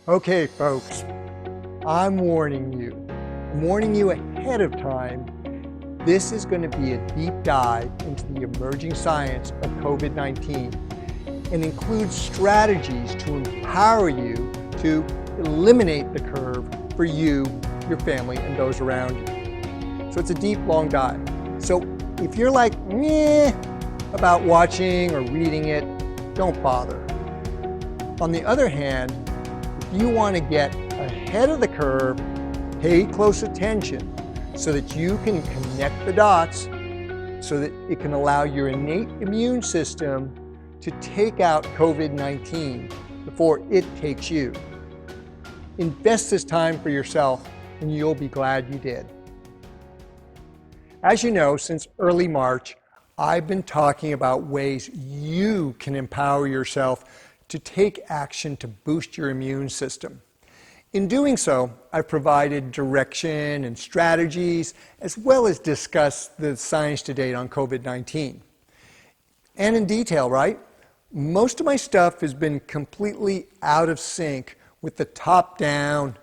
Okay, folks, I'm warning you. I'm warning you ahead of time. This is going to be a deep dive into the emerging science of COVID-19 and includes strategies to empower you to eliminate the curve for you, your family, and those around you. So it's a deep, long dive. So if you're like, meh, about watching or reading it, don't bother. On the other hand, if you want to get ahead of the curve, pay close attention so that you can connect the dots so that it can allow your innate immune system to take out COVID-19 before it takes you. Invest this time for yourself and you'll be glad you did. As you know, since early March, I've been talking about ways you can empower yourself to take action to boost your immune system. In doing so, I've provided direction and strategies, as well as discussed the science to date on COVID-19. And in detail, right? Most of my stuff has been completely out of sync with the top-down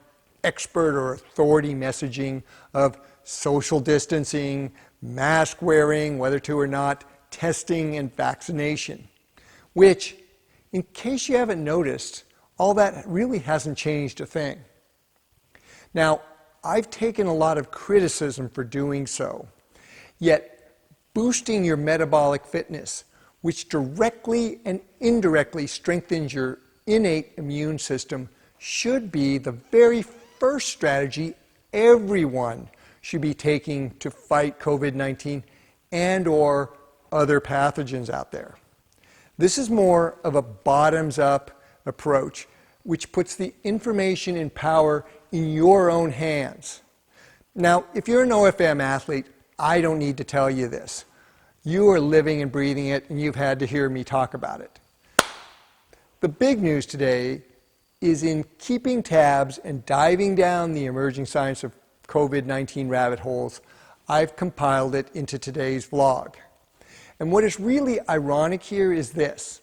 expert or authority messaging of social distancing, mask wearing, whether to or not, testing and vaccination, which, in case you haven't noticed, all that really hasn't changed a thing. Now, I've taken a lot of criticism for doing so, yet boosting your metabolic fitness, which directly and indirectly strengthens your innate immune system, should be the very first strategy everyone should be taking to fight COVID-19 and or other pathogens out there. This is more of a bottoms-up approach, which puts the information and power in your own hands. Now, if you're an Ofm athlete, I don't need to tell you this. You are living and breathing it, and you've had to hear me talk about it. The big news today is in keeping tabs and diving down the emerging science of COVID-19 rabbit holes, I've compiled it into today's vlog. And what is really ironic here is this.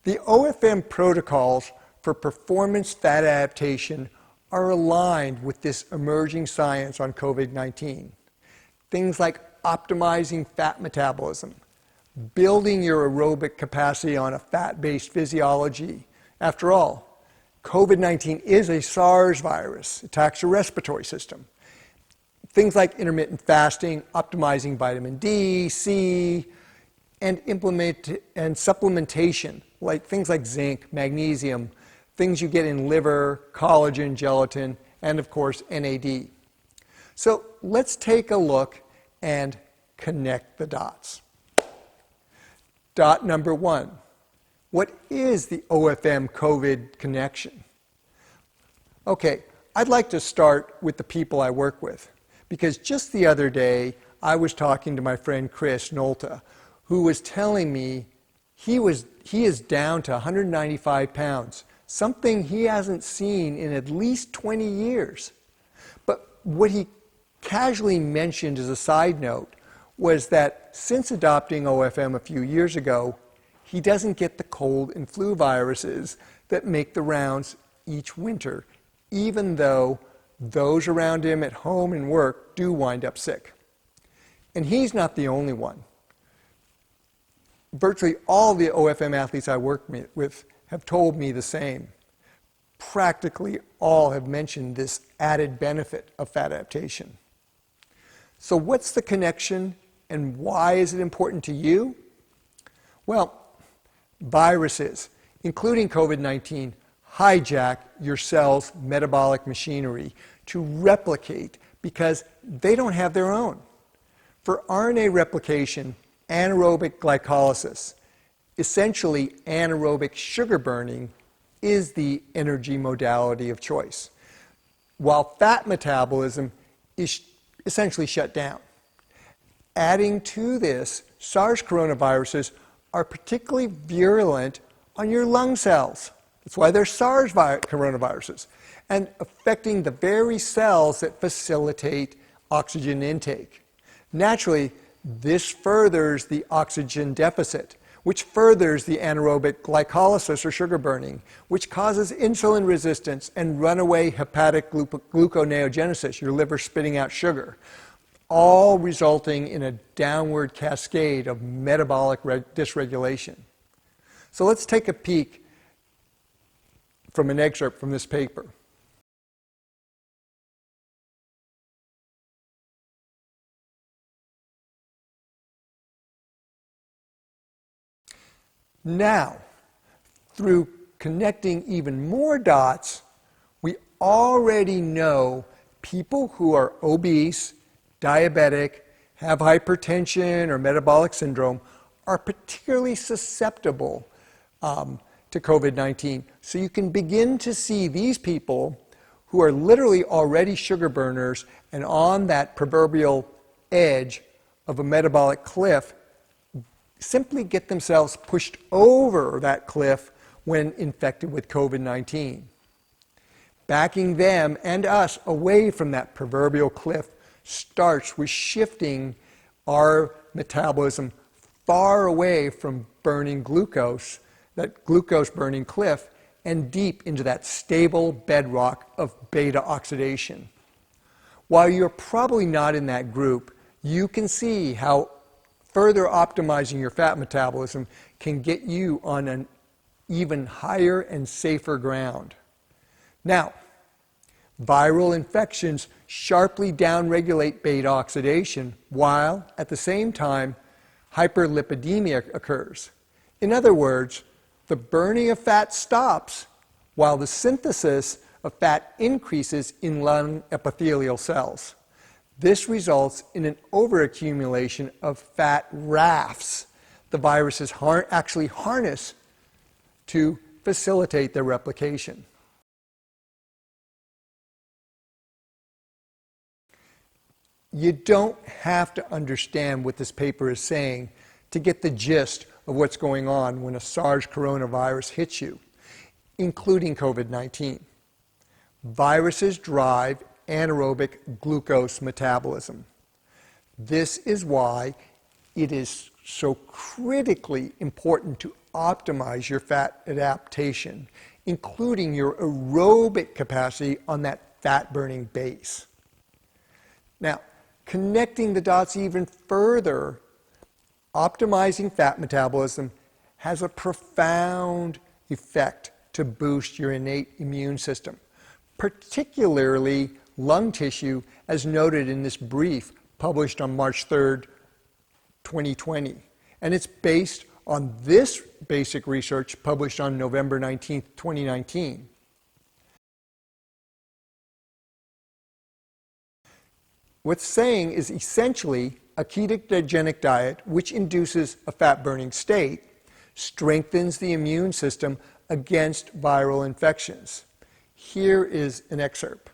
The Ofm protocols for performance fat adaptation are aligned with this emerging science on COVID-19. Things like optimizing fat metabolism, building your aerobic capacity on a fat-based physiology. After all, COVID-19 is a SARS virus. It attacks your respiratory system. Things like intermittent fasting, optimizing vitamin D, C, and supplementation, like things like zinc, magnesium, things you get in liver, collagen, gelatin, and of course NAD. So let's take a look and connect the dots. Dot number one. What is the Ofm COVID connection? Okay, I'd like to start with the people I work with, because just the other day I was talking to my friend Chris Nolta, who was telling me he is down to 195 pounds, something he hasn't seen in at least 20 years. But what he casually mentioned as a side note was that since adopting Ofm a few years ago, he doesn't get the cold and flu viruses that make the rounds each winter, even though those around him at home and work do wind up sick. And he's not the only one. Virtually all the Ofm athletes I work with have told me the same. Practically all have mentioned this added benefit of fat adaptation. So what's the connection and why is it important to you? Well, viruses, including COVID-19, hijack your cell's metabolic machinery to replicate because they don't have their own. For RNA replication, anaerobic glycolysis, essentially anaerobic sugar burning, is the energy modality of choice, while fat metabolism is essentially shut down. Adding to this, SARS coronaviruses are particularly virulent on your lung cells. That's why they're SARS coronaviruses, and affecting the very cells that facilitate oxygen intake. Naturally, this furthers the oxygen deficit, which furthers the anaerobic glycolysis or sugar burning, which causes insulin resistance and runaway hepatic gluconeogenesis, your liver spitting out sugar, all resulting in a downward cascade of metabolic dysregulation. So let's take a peek from an excerpt from this paper. Now, through connecting even more dots, we already know people who are obese, diabetic, have hypertension or metabolic syndrome are particularly susceptible to COVID-19. So you can begin to see these people who are literally already sugar burners and on that proverbial edge of a metabolic cliff simply get themselves pushed over that cliff when infected with COVID-19. Backing them and us away from that proverbial cliff starts with shifting our metabolism far away from burning glucose, that glucose burning cliff, and deep into that stable bedrock of beta oxidation. While you're probably not in that group, you can see how further optimizing your fat metabolism can get you on an even higher and safer ground. Now, viral infections sharply downregulate beta oxidation, while at the same time hyperlipidemia occurs. In other words, the burning of fat stops while the synthesis of fat increases in lung epithelial cells. This results in an overaccumulation of fat rafts the viruses actually harness to facilitate their replication. You don't have to understand what this paper is saying to get the gist of what's going on when a SARS coronavirus hits you, including COVID-19. Viruses drive anaerobic glucose metabolism. This is why it is so critically important to optimize your fat adaptation, including your aerobic capacity on that fat-burning base. Now, connecting the dots even further, optimizing fat metabolism has a profound effect to boost your innate immune system, particularly lung tissue, as noted in this brief published on March 3rd, 2020. And it's based on this basic research published on November 19th, 2019. What's saying is essentially a ketogenic diet, which induces a fat-burning state, strengthens the immune system against viral infections. Here is an excerpt.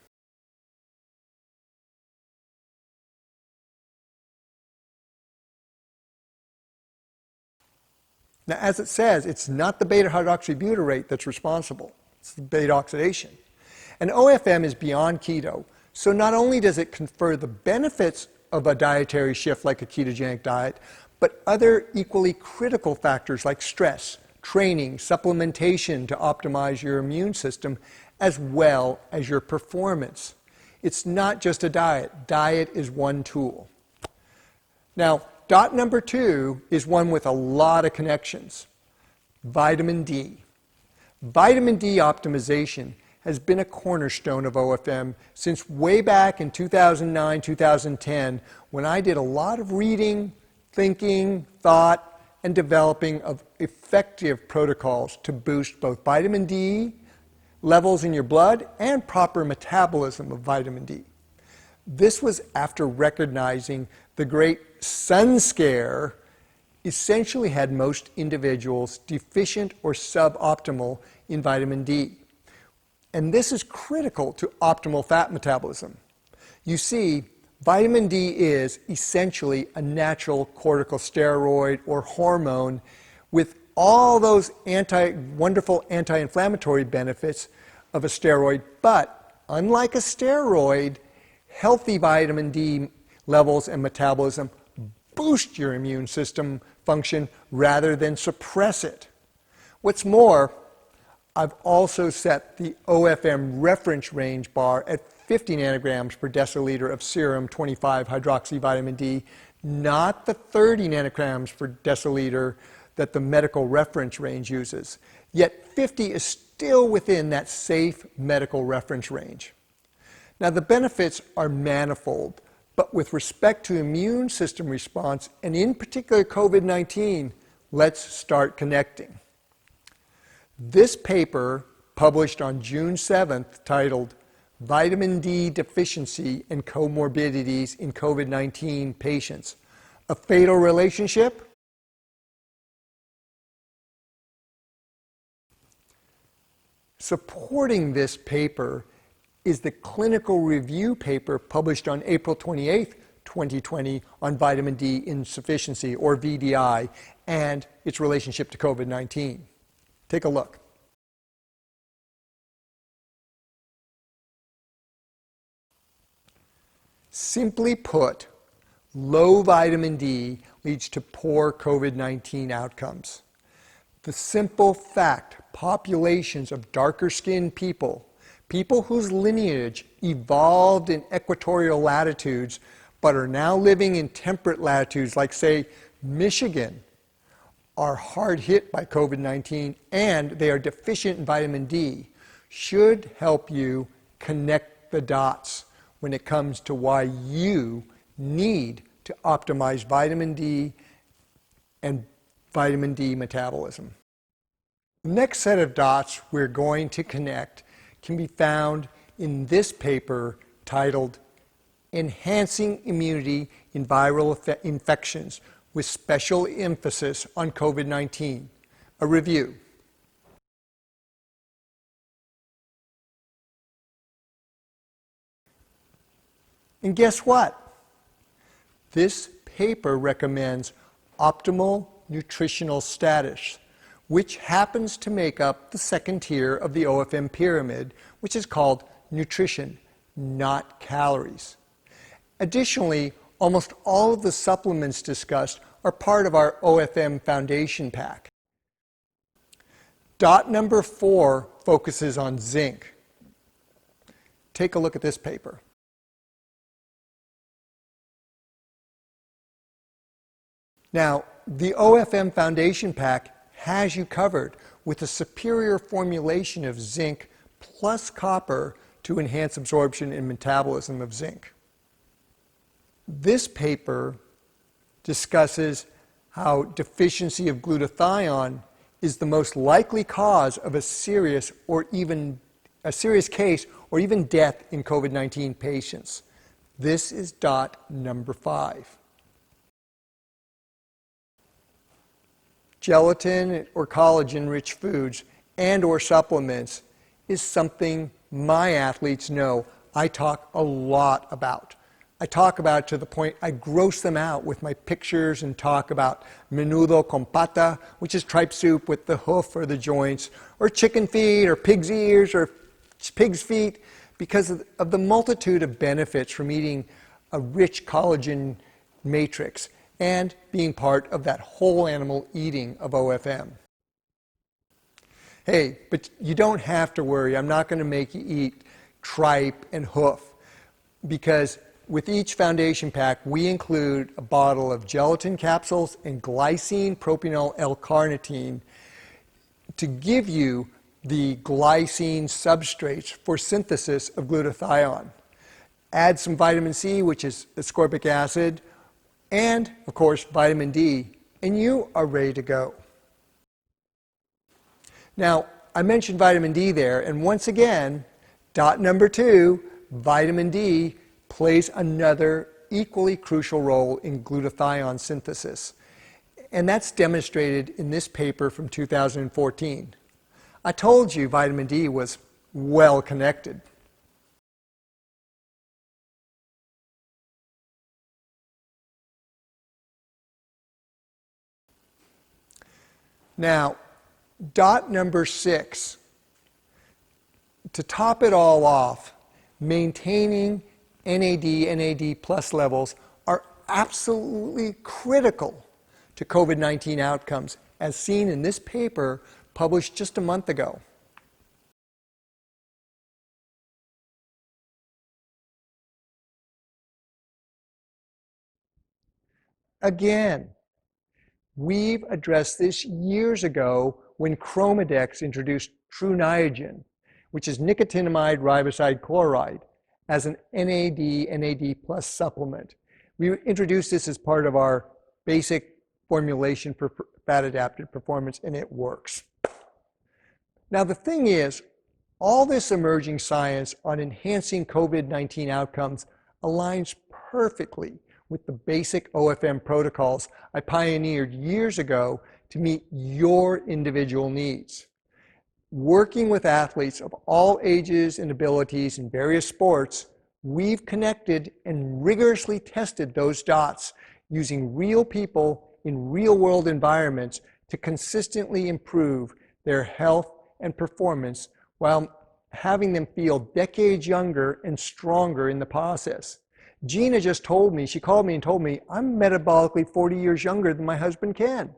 Now, as it says, it's not the beta-hydroxybutyrate that's responsible. It's the beta oxidation. And OFM is beyond keto, so not only does it confer the benefits of a dietary shift like a ketogenic diet, but other equally critical factors like stress, training, supplementation to optimize your immune system, as well as your performance. It's not just a diet. Diet is one tool. Now, dot number 2 is one with a lot of connections. Vitamin D. Vitamin D optimization has been a cornerstone of OFM since way back in 2009, 2010, when I did a lot of reading, thinking, thought, and developing of effective protocols to boost both vitamin D levels in your blood and proper metabolism of vitamin D. This was after recognizing the great sun scare essentially had most individuals deficient or suboptimal in vitamin D. And this is critical to optimal fat metabolism. You see, vitamin D is essentially a natural corticosteroid or hormone with all those wonderful anti-inflammatory benefits of a steroid, but unlike a steroid, healthy vitamin D levels and metabolism boost your immune system function rather than suppress it. What's more, I've also set the OFM reference range bar at 50 nanograms per deciliter of serum 25-hydroxyvitamin D, not the 30 nanograms per deciliter that the medical reference range uses. Yet 50 is still within that safe medical reference range. Now the benefits are manifold, but with respect to immune system response, and in particular COVID-19, let's start connecting. This paper, published on June 7th, titled Vitamin D Deficiency and Comorbidities in COVID-19 Patients, a Fatal Relationship? Supporting this paper is the clinical review paper published on April 28, 2020 on vitamin D insufficiency, or VDI, and its relationship to COVID-19. Take a look. Simply put, low vitamin D leads to poor COVID-19 outcomes. The simple fact, populations of darker-skinned people, people whose lineage evolved in equatorial latitudes but are now living in temperate latitudes like, say, Michigan, are hard hit by COVID-19 and they are deficient in vitamin D, should help you connect the dots when it comes to why you need to optimize vitamin D and vitamin D metabolism. The next set of dots we're going to connect can be found in this paper titled Enhancing Immunity in Viral Infections with Special Emphasis on COVID-19, a review. And guess what? This paper recommends optimal nutritional status, which happens to make up the second tier of the OFM pyramid, which is called nutrition, not calories. Additionally, almost all of the supplements discussed are part of our Ofm Foundation Pack. Dot number 4 focuses on zinc. Take a look at this paper. Now, the Ofm Foundation Pack has you covered with a superior formulation of zinc plus copper to enhance absorption and metabolism of zinc. This paper discusses how deficiency of glutathione is the most likely cause of a serious case or even death in COVID-19 patients. This is dot number 5. Gelatin or collagen-rich foods and or supplements is something my athletes know I talk a lot about. I talk about it to the point I gross them out with my pictures and talk about menudo con pata, which is tripe soup with the hoof or the joints, or chicken feet or pig's ears or pig's feet, because of the multitude of benefits from eating a rich collagen matrix and being part of that whole animal eating of OFM. Hey, but you don't have to worry. I'm not going to make you eat tripe and hoof, because with each foundation pack, we include a bottle of gelatin capsules and glycine propionyl L-carnitine to give you the glycine substrates for synthesis of glutathione. Add some vitamin C, which is ascorbic acid, and, of course, vitamin D, and you are ready to go. Now, I mentioned vitamin D there, and once again, dot number 2, vitamin D plays another equally crucial role in glutathione synthesis. And that's demonstrated in this paper from 2014. I told you vitamin D was well connected. Now, dot number 6, to top it all off, maintaining NAD plus levels are absolutely critical to COVID-19 outcomes, as seen in this paper published just a month ago. Again, we've addressed this years ago when Chromadex introduced True Niagen, which is nicotinamide riboside chloride, as an NAD plus supplement. We introduced this as part of our basic formulation for fat-adapted performance, and it works. Now the thing is, all this emerging science on enhancing COVID-19 outcomes aligns perfectly with the basic OFM protocols I pioneered years ago to meet your individual needs. Working with athletes of all ages and abilities in various sports, we've connected and rigorously tested those dots using real people in real-world environments to consistently improve their health and performance while having them feel decades younger and stronger in the process. Gina just told me, she called me and told me, I'm metabolically 40 years younger than my husband Ken.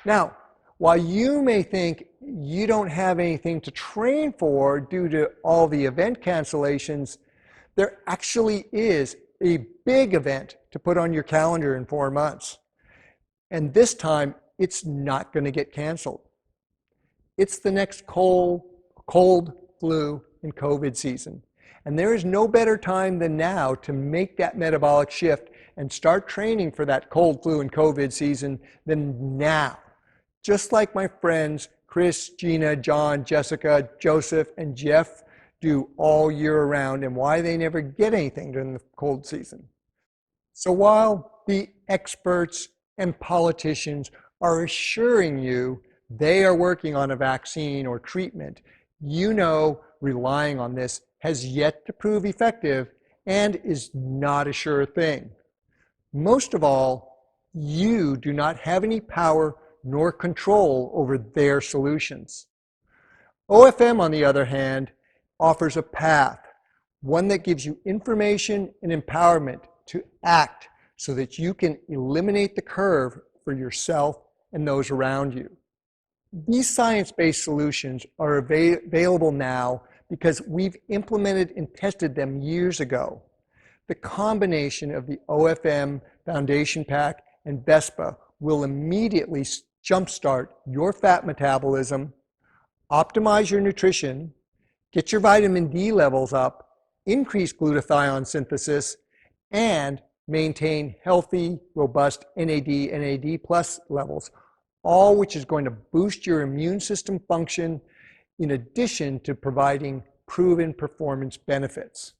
Now, while you may think you don't have anything to train for due to all the event cancellations, there actually is a big event to put on your calendar in 4 months. And this time, it's not going to get canceled. It's the next cold, flu, and COVID season. And there is no better time than now to make that metabolic shift and start training for that cold, flu, and COVID season than now. Just like my friends Chris, Gina, John, Jessica, Joseph, and Jeff do all year round, and why they never get anything during the cold season. So while the experts and politicians are assuring you they are working on a vaccine or treatment, you know relying on this has yet to prove effective and is not a sure thing. Most of all, you do not have any power nor control over their solutions. OFM, on the other hand, offers a path, one that gives you information and empowerment to act so that you can eliminate the curve for yourself and those around you. These science-based solutions are available now because we've implemented and tested them years ago. The combination of the Ofm Foundation Pack and Vespa will immediately jumpstart your fat metabolism, optimize your nutrition, get your vitamin D levels up, increase glutathione synthesis, and maintain healthy, robust NAD plus levels, all which is going to boost your immune system function in addition to providing proven performance benefits.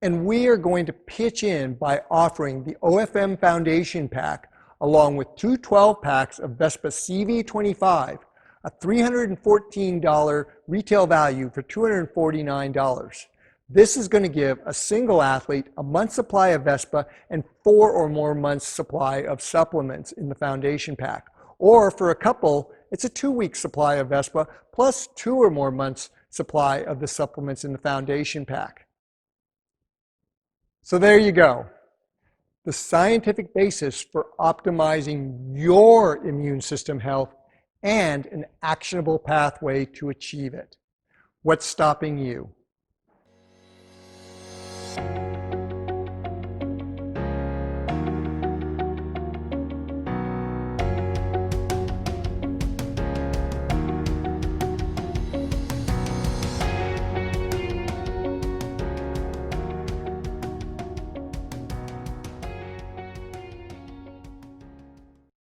And we are going to pitch in by offering the Ofm Foundation Pack along with 2 12-packs of Vespa CV25, a $314 retail value for $249. This is going to give a single athlete a month's supply of Vespa and 4 or more months' supply of supplements in the Foundation Pack. Or for a couple, it's a 2-week supply of Vespa plus 2 or more months' supply of the supplements in the Foundation Pack. So there you go. The scientific basis for optimizing your immune system health and an actionable pathway to achieve it. What's stopping you?